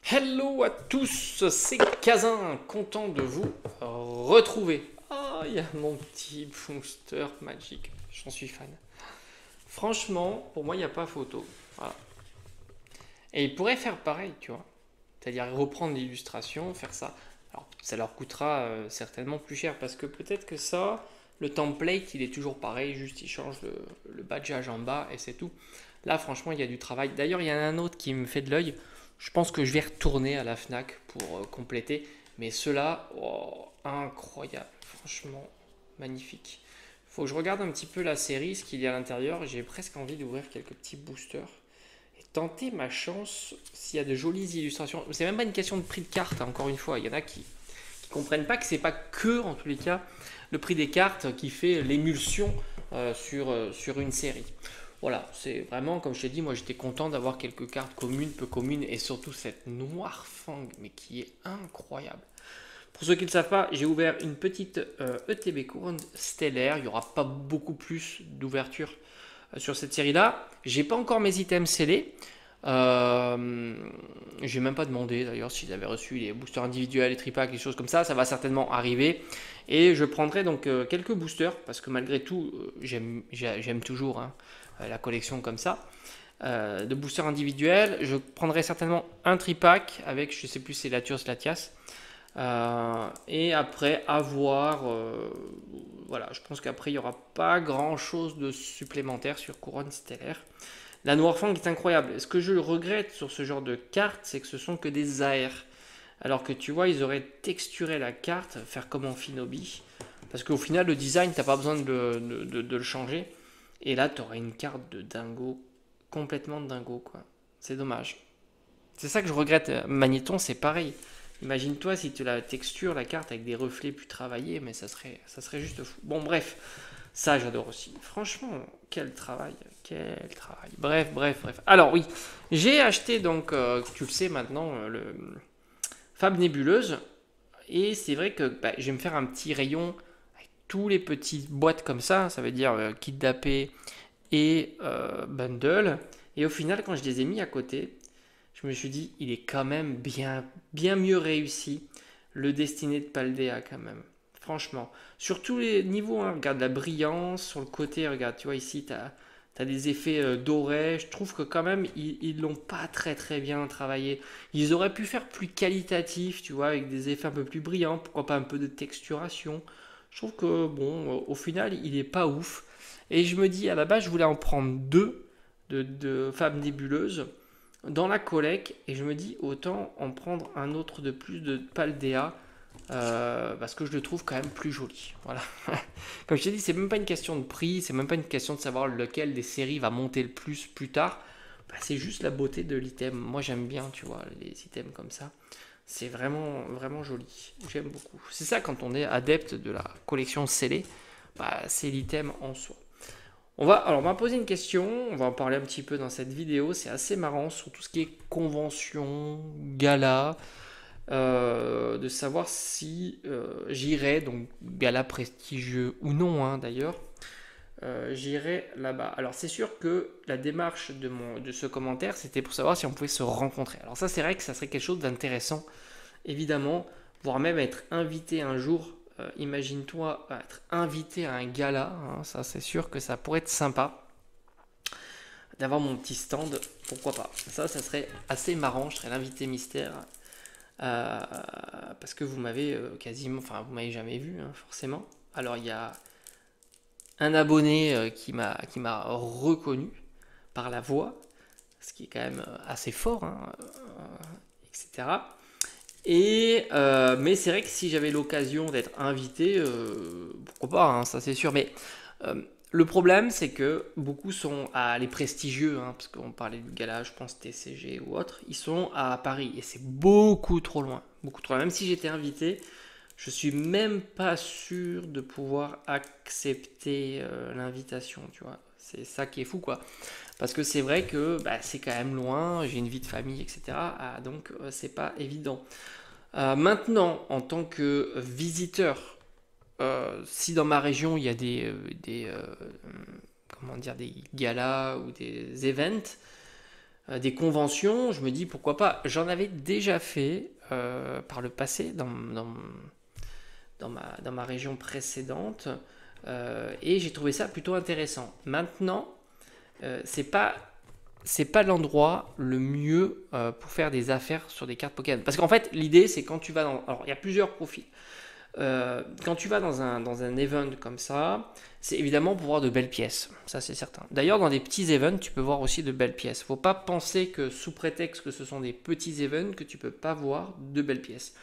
Hello à tous, c'est Kazin, content de vous retrouver. Ah, il y a mon petit booster magique, j'en suis fan. Franchement, pour moi, il n'y a pas photo. Voilà. Et ils pourraient faire pareil, tu vois. C'est-à-dire reprendre l'illustration, faire ça. Alors, ça leur coûtera certainement plus cher parce que peut-être que ça, le template, il est toujours pareil, juste ils changent le badgeage en bas et c'est tout. Là, franchement, il y a du travail. D'ailleurs, il y en a un autre qui me fait de l'œil. Je pense que je vais retourner à la Fnac pour compléter. Mais ceux-là, oh, incroyable. Franchement, magnifique. Faut que je regarde un petit peu la série, ce qu'il y a à l'intérieur. J'ai presque envie d'ouvrir quelques petits boosters et tenter ma chance s'il y a de jolies illustrations. C'est même pas une question de prix de carte, hein, encore une fois. Il y en a qui comprennent pas que c'est pas que, en tous les cas, le prix des cartes qui fait l'émulsion sur une série. Voilà, c'est vraiment, comme je t'ai dit, moi j'étais content d'avoir quelques cartes communes, peu communes, et surtout cette noire fang, mais qui est incroyable. Pour ceux qui ne le savent pas, j'ai ouvert une petite ETB couronne stellaire. Il n'y aura pas beaucoup plus d'ouverture sur cette série-là. J'ai pas encore mes items scellés. Euh, j'ai même pas demandé d'ailleurs s'ils avaient reçu les boosters individuels, les tripacks, les choses comme ça. Ça va certainement arriver. Et je prendrai donc quelques boosters parce que malgré tout, j'aime toujours hein, la collection comme ça. De boosters individuels. Je prendrai certainement un tripack avec, je sais plus, c'est Latios Latias. Et après, à voir. Voilà, je pense qu'après, il n'y aura pas grand chose de supplémentaire sur Couronne Stellaire. La Noirfang est incroyable. Ce que je regrette sur ce genre de carte, c'est que ce sont que des AR. Alors que tu vois, ils auraient texturé la carte, faire comme en Finobi. Parce qu'au final, le design, t'as pas besoin de le changer. Et là, tu aurais une carte de dingo, complètement de dingo, quoi. C'est dommage. C'est ça que je regrette. Magnéton, c'est pareil. Imagine-toi si tu la texture, la carte avec des reflets plus travaillés, mais ça serait juste fou. Bon, bref, ça j'adore aussi. Franchement, quel travail, quel travail. Bref, bref, bref. Alors oui, j'ai acheté donc, tu le sais maintenant, le Fab Nébuleuse. Et c'est vrai que bah, je vais me faire un petit rayon avec tous les petites boîtes comme ça veut dire kit d'AP et bundle. Et au final, quand je les ai mis à côté, je me suis dit, il est quand même bien, bien mieux réussi, le Destiné de Paldea quand même. Franchement. Sur tous les niveaux, hein, regarde la brillance, sur le côté, regarde, tu vois ici, tu as des effets dorés. Je trouve que quand même, ils l'ont pas très très bien travaillé. Ils auraient pu faire plus qualitatif, tu vois, avec des effets un peu plus brillants, pourquoi pas un peu de texturation. Je trouve que, bon, au final, il est pas ouf. Et je me dis, à la base, je voulais en prendre deux de Fab Nébuleuse dans la collecte et je me dis autant en prendre un autre de plus de Paldea parce que je le trouve quand même plus joli. Voilà. Comme je t'ai dit, c'est même pas une question de prix, c'est même pas une question de savoir lequel des séries va monter le plus tard. Bah, c'est juste la beauté de l'item. Moi j'aime bien, tu vois, les items comme ça. C'est vraiment, vraiment joli. J'aime beaucoup. C'est ça quand on est adepte de la collection scellée, bah, c'est l'item en soi. Alors, on va poser une question, on va en parler un petit peu dans cette vidéo. C'est assez marrant sur tout ce qui est convention, gala, de savoir si j'irai, donc gala prestigieux ou non hein, d'ailleurs, j'irai là-bas. Alors, c'est sûr que la démarche de ce commentaire, c'était pour savoir si on pouvait se rencontrer. Alors, ça, c'est vrai que ça serait quelque chose d'intéressant, évidemment, voire même être invité un jour. Imagine-toi être invité à un gala, hein, ça c'est sûr que ça pourrait être sympa d'avoir mon petit stand, pourquoi pas. Ça serait assez marrant, je serais l'invité mystère parce que vous m'avez quasiment, enfin vous m'avez jamais vu hein, forcément. Alors il y a un abonné qui m'a reconnu par la voix, ce qui est quand même assez fort, hein, etc. Mais c'est vrai que si j'avais l'occasion d'être invité, pourquoi pas, hein, ça c'est sûr. Mais euh, le problème, c'est que beaucoup sont à les prestigieux, hein, parce qu'on parlait du gala, je pense TCG ou autre, ils sont à Paris et c'est beaucoup trop loin, beaucoup trop loin. Même si j'étais invité, je suis même pas sûr de pouvoir accepter l'invitation, tu vois. C'est ça qui est fou, quoi. Parce que c'est vrai que bah, c'est quand même loin, j'ai une vie de famille, etc. Donc c'est pas évident. Maintenant, en tant que visiteur, si dans ma région il y a comment dire, des galas ou des events, des conventions, je me dis pourquoi pas. J'en avais déjà fait par le passé dans ma région précédente et j'ai trouvé ça plutôt intéressant. Maintenant, c'est pas l'endroit le mieux pour faire des affaires sur des cartes Pokémon. Parce qu'en fait, l'idée, c'est quand tu vas dans... Alors, il y a plusieurs profils. Quand tu vas dans un event comme ça, c'est évidemment pour voir de belles pièces. Ça, c'est certain. D'ailleurs, dans des petits events, tu peux voir aussi de belles pièces. Faut pas penser que sous prétexte que ce sont des petits events, que tu peux pas voir de belles pièces.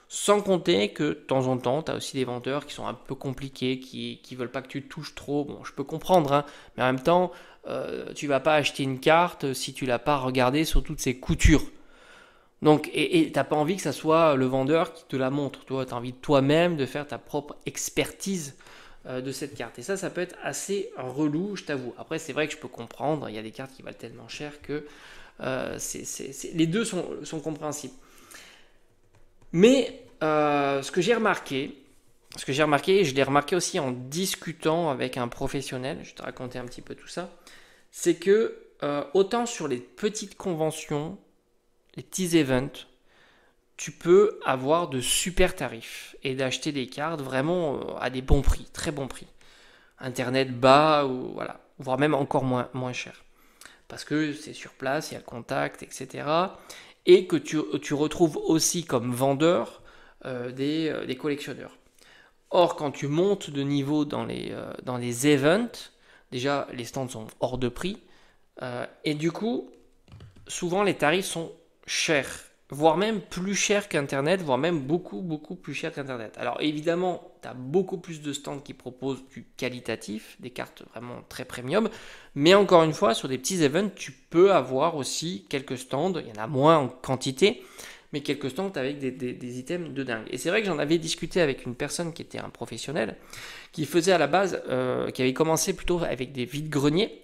Sans compter que de temps en temps, tu as aussi des vendeurs qui sont un peu compliqués, qui veulent pas que tu touches trop. Bon, je peux comprendre, hein, mais en même temps, tu vas pas acheter une carte si tu l'as pas regardée sur toutes ses coutures. Donc, et t'as pas envie que ça soit le vendeur qui te la montre. Tu as envie toi-même de faire ta propre expertise de cette carte. Et ça peut être assez relou, je t'avoue. Après, c'est vrai que je peux comprendre. Il y a des cartes qui valent tellement cher que les deux sont compréhensibles. Mais ce que j'ai remarqué, et je l'ai remarqué aussi en discutant avec un professionnel, je vais te raconter un petit peu tout ça, c'est que autant sur les petites conventions, les petits events, tu peux avoir de super tarifs et d'acheter des cartes vraiment à des bons prix, très bons prix. Internet bas, ou voilà, voire même encore moins cher. Parce que c'est sur place, il y a le contact, etc. Et que tu retrouves aussi comme vendeur des collectionneurs. Or, quand tu montes de niveau dans les events, déjà les stands sont hors de prix. Et du coup, souvent les tarifs sont chers, voire même plus chers qu'Internet, voire même beaucoup, beaucoup plus chers qu'Internet. Alors évidemment, tu as beaucoup plus de stands qui proposent du qualitatif, des cartes vraiment très premium, mais encore une fois, sur des petits events, tu peux avoir aussi quelques stands, il y en a moins en quantité, mais quelques stands avec des items de dingue. Et c'est vrai que j'en avais discuté avec une personne qui était un professionnel, qui faisait à la base, qui avait commencé plutôt avec des vides-greniers,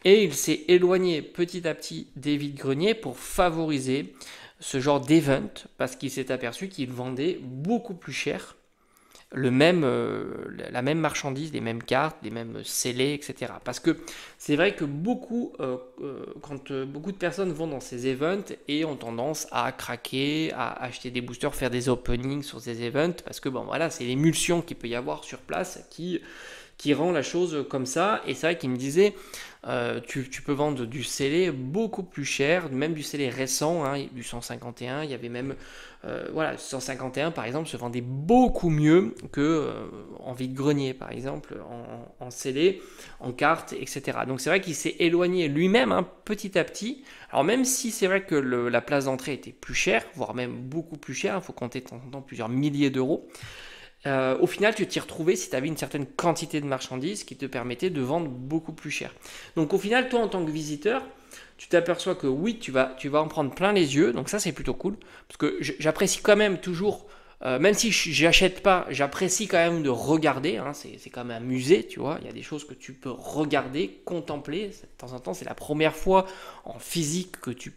et il s'est éloigné petit à petit des vides-greniers pour favoriser ce genre d'event, parce qu'il s'est aperçu qu'il vendait beaucoup plus cher la même marchandise, les mêmes cartes, les mêmes scellés, etc. Parce que c'est vrai que quand beaucoup de personnes vont dans ces events et ont tendance à craquer, à acheter des boosters, faire des openings sur ces events, parce que bon voilà, c'est l'émulsion qu'il peut y avoir sur place qui rend la chose comme ça. Et c'est vrai qu'il me disait, tu peux vendre du scellé beaucoup plus cher, même du scellé récent, hein, du 151, il y avait même, voilà, 151 par exemple se vendait beaucoup mieux que en vide-grenier par exemple, en scellé, en carte, etc. Donc c'est vrai qu'il s'est éloigné lui-même hein, petit à petit. Alors même si c'est vrai que la place d'entrée était plus chère, voire même beaucoup plus chère, il faut compter de temps en temps plusieurs milliers d'euros. Au final, tu t'y retrouvais si tu avais une certaine quantité de marchandises qui te permettait de vendre beaucoup plus cher. Donc au final, toi en tant que visiteur, tu t'aperçois que oui, tu vas en prendre plein les yeux. Donc ça, c'est plutôt cool. Parce que j'apprécie quand même toujours, même si je n'achète pas, j'apprécie quand même de regarder. Hein, c'est quand même un musée, tu vois. Il y a des choses que tu peux regarder, contempler. De temps en temps, c'est la première fois en physique que tu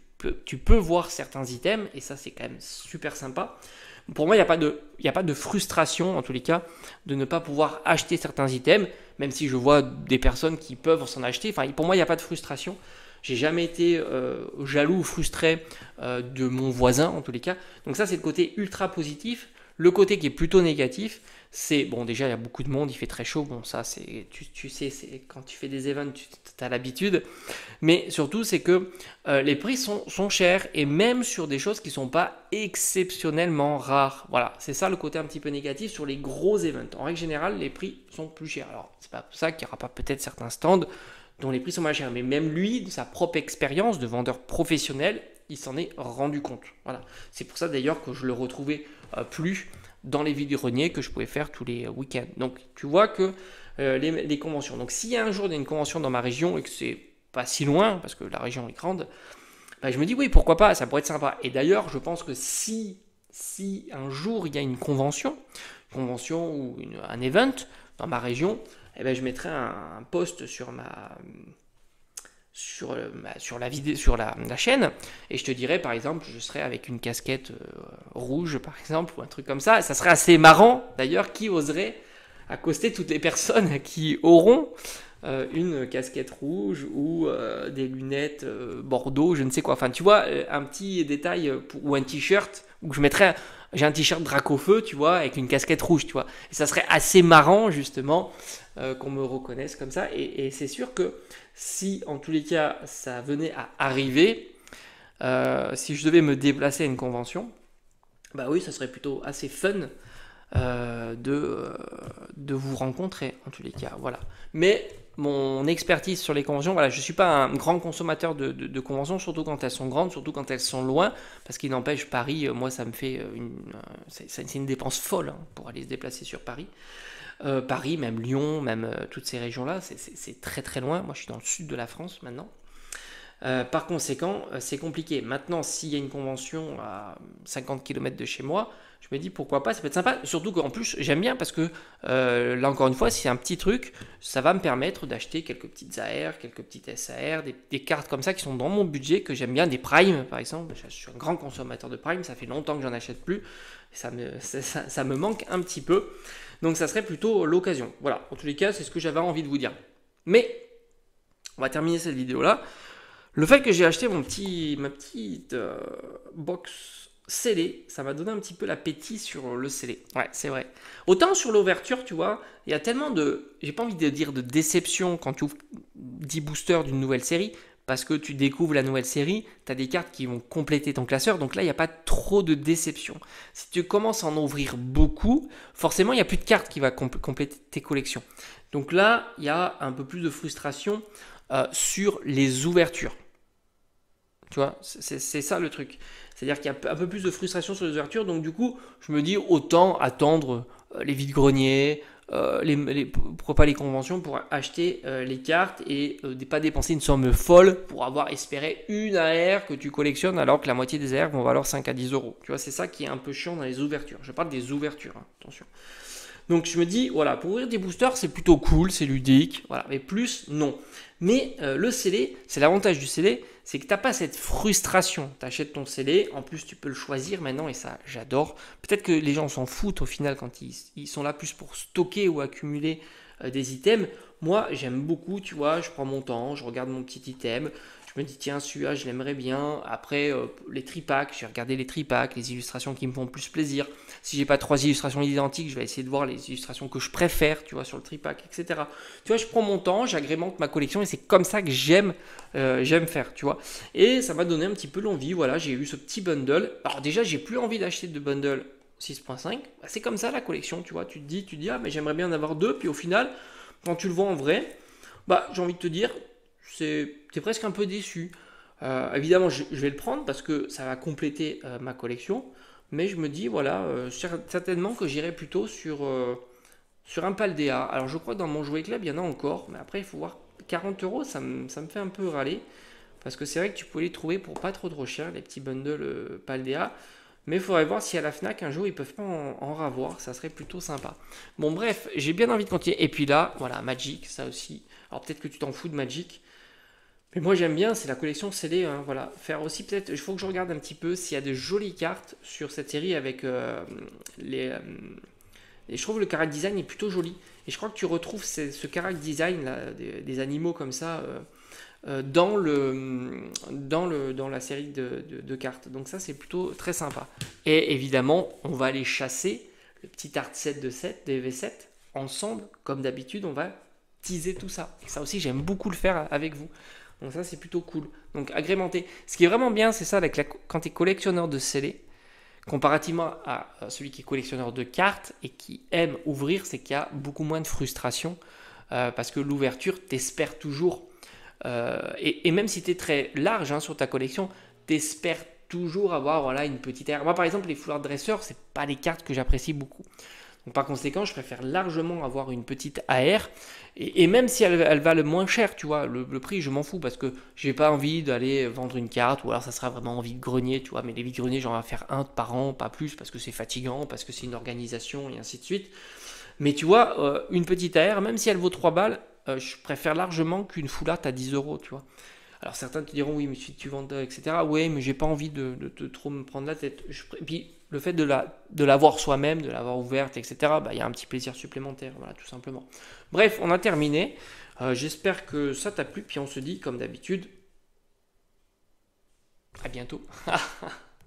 peux voir certains items. Et ça, c'est quand même super sympa. Pour moi, il n'y a pas de frustration, en tous les cas, de ne pas pouvoir acheter certains items, même si je vois des personnes qui peuvent s'en acheter. Enfin, pour moi, il n'y a pas de frustration. J'ai jamais été jaloux ou frustré de mon voisin, en tous les cas. Donc ça, c'est le côté ultra positif. Le côté qui est plutôt négatif, c'est, bon, déjà, il y a beaucoup de monde, il fait très chaud. Bon, ça, tu sais, c'est quand tu fais des events, tu as l'habitude. Mais surtout, c'est que les prix sont chers, et même sur des choses qui ne sont pas exceptionnellement rares. Voilà, c'est ça le côté un petit peu négatif sur les gros events. En règle générale, les prix sont plus chers. Alors, c'est pas pour ça qu'il n'y aura pas peut-être certains stands dont les prix sont moins chers. Mais même lui, de sa propre expérience de vendeur professionnel, il s'en est rendu compte. Voilà. C'est pour ça d'ailleurs que je le retrouvais plus dans les vide-greniers que je pouvais faire tous les week-ends. Donc tu vois que les conventions. Donc s'il y a un jour il y a une convention dans ma région et que c'est pas si loin, parce que la région est grande, bah, je me dis oui, pourquoi pas, ça pourrait être sympa. Et d'ailleurs, je pense que si un jour il y a une convention ou un event dans ma région, eh ben, je mettrai un post sur la chaîne, et je te dirais par exemple, je serais avec une casquette rouge par exemple, ou un truc comme ça. Ça serait assez marrant d'ailleurs. Qui oserait accoster toutes les personnes qui auront une casquette rouge ou des lunettes bordeaux, je ne sais quoi. Enfin, tu vois, un petit détail ou un t-shirt où je mettrais, j'ai un t-shirt Dracofeu, tu vois, avec une casquette rouge, tu vois. Et ça serait assez marrant, justement, qu'on me reconnaisse comme ça. Et c'est sûr que si, en tous les cas, ça venait à arriver, si je devais me déplacer à une convention, bah oui, ça serait plutôt assez fun de vous rencontrer, en tous les cas. Voilà. Mais mon expertise sur les conventions, voilà, je ne suis pas un grand consommateur de conventions, surtout quand elles sont grandes, surtout quand elles sont loin, parce qu'il n'empêche, Paris, moi, ça me fait c'est une dépense folle hein, pour aller se déplacer sur Paris. Paris, même Lyon, même toutes ces régions-là, c'est très très loin. Moi, je suis dans le sud de la France maintenant. Par conséquent, c'est compliqué. Maintenant, s'il y a une convention à 50 km de chez moi, je me dis pourquoi pas, ça peut être sympa. Surtout qu'en plus, j'aime bien parce que là encore une fois, si c'est un petit truc, ça va me permettre d'acheter quelques petites AR, quelques petites SAR, des cartes comme ça qui sont dans mon budget, que j'aime bien, des Prime par exemple. Je suis un grand consommateur de Prime, ça fait longtemps que j'en achète plus. Ça me manque un petit peu. Donc ça serait plutôt l'occasion. Voilà, en tous les cas, c'est ce que j'avais envie de vous dire. Mais, on va terminer cette vidéo-là. Le fait que j'ai acheté ma petite box scellée, ça m'a donné un petit peu l'appétit sur le scellé. Ouais, c'est vrai. Autant sur l'ouverture, tu vois, il y a tellement j'ai pas envie de dire de déception quand tu ouvres 10 boosters d'une nouvelle série, parce que tu découvres la nouvelle série, tu as des cartes qui vont compléter ton classeur, donc là, il n'y a pas trop de déception. Si tu commences à en ouvrir beaucoup, forcément, il n'y a plus de cartes qui vont compléter tes collections. Donc là, il y a un peu plus de frustration sur les ouvertures. Tu vois, c'est ça le truc. C'est-à-dire qu'il y a un peu plus de frustration sur les ouvertures. Donc du coup, je me dis autant attendre les vides-greniers, pourquoi pas les conventions pour acheter les cartes et pas dépenser une somme folle pour avoir espéré une AR que tu collectionnes alors que la moitié des AR vont valoir 5 à 10 euros. Tu vois, c'est ça qui est un peu chiant dans les ouvertures. Je parle des ouvertures, hein, attention. Donc je me dis, voilà, pour ouvrir des boosters, c'est plutôt cool, c'est ludique, voilà, mais plus, non. Mais le scellé, c'est l'avantage du scellé, c'est que tu n'as pas cette frustration. Tu achètes ton scellé, en plus tu peux le choisir maintenant et ça, j'adore. Peut-être que les gens s'en foutent au final quand ils sont là plus pour stocker ou accumuler des items. Moi, j'aime beaucoup, tu vois, je prends mon temps, je regarde mon petit item, je me dis tiens celui-là je l'aimerais bien. Après les tripacks, j'ai regardé les tripacks, les illustrations qui me font plus plaisir. Si j'ai pas 3 illustrations identiques, je vais essayer de voir les illustrations que je préfère, tu vois, sur le tripack, etc. Tu vois, je prends mon temps, j'agrémente ma collection et c'est comme ça que j'aime faire, tu vois. Et ça m'a donné un petit peu l'envie, voilà, j'ai eu ce petit bundle. Alors déjà, j'ai plus envie d'acheter de bundle 6.5. Bah, c'est comme ça la collection, tu vois. Tu te dis ah mais j'aimerais bien en avoir deux, puis au final, quand tu le vois en vrai, bah j'ai envie de te dire, t'es presque un peu déçu. Évidemment, je vais le prendre parce que ça va compléter ma collection. Mais je me dis, voilà, certainement que j'irai plutôt sur un Paldea. Alors, je crois que dans mon jouet club, il y en a encore. Mais après, il faut voir 40 euros, ça me fait un peu râler. Parce que c'est vrai que tu peux les trouver pour pas trop cher, les petits bundles Paldea. Mais il faudrait voir si à la Fnac, un jour, ils peuvent pas en ravoir. Ça serait plutôt sympa. Bon, bref, j'ai bien envie de continuer. Et puis là, voilà, Magic, ça aussi. Alors, peut-être que tu t'en fous de Magic. Mais moi j'aime bien, c'est la collection scellée, hein, voilà. Faire aussi peut-être, il faut que je regarde un petit peu s'il y a de jolies cartes sur cette série avec et je trouve le character design est plutôt joli. Et je crois que tu retrouves ce character design là, des animaux comme ça dans la série de cartes. Donc ça c'est plutôt très sympa. Et évidemment, on va aller chasser le petit art set de V7 ensemble. Comme d'habitude, on va teaser tout ça. Et ça aussi, j'aime beaucoup le faire avec vous. Donc ça, c'est plutôt cool. Donc agrémenter. Ce qui est vraiment bien, c'est ça, quand tu es collectionneur de scellés, comparativement à celui qui est collectionneur de cartes et qui aime ouvrir, c'est qu'il y a beaucoup moins de frustration. Parce que l'ouverture, t'espères toujours. Et même si tu es très large hein, sur ta collection, t'espères toujours avoir voilà, une petite aire. Moi, par exemple, les foulards dresseurs, c'est pas des cartes que j'apprécie beaucoup. Donc, par conséquent, je préfère largement avoir une petite AR. Et même si elle va le moins cher, tu vois, le prix, je m'en fous parce que j'ai pas envie d'aller vendre une carte ou alors ça sera vraiment en vide-grenier, tu vois. Mais les vide-greniers, j'en vais faire un par an, pas plus, parce que c'est fatigant, parce que c'est une organisation et ainsi de suite. Mais tu vois, une petite AR, même si elle vaut 3 balles, je préfère largement qu'une foulard à 10 euros, tu vois. Alors certains te diront, oui, mais si tu vends, etc. Oui, mais j'ai pas envie de trop me prendre la tête. Puis le fait de l'avoir soi-même, de l'avoir ouverte, etc., bah, il y a un petit plaisir supplémentaire, voilà, tout simplement. Bref, on a terminé. J'espère que ça t'a plu, puis on se dit, comme d'habitude, à bientôt.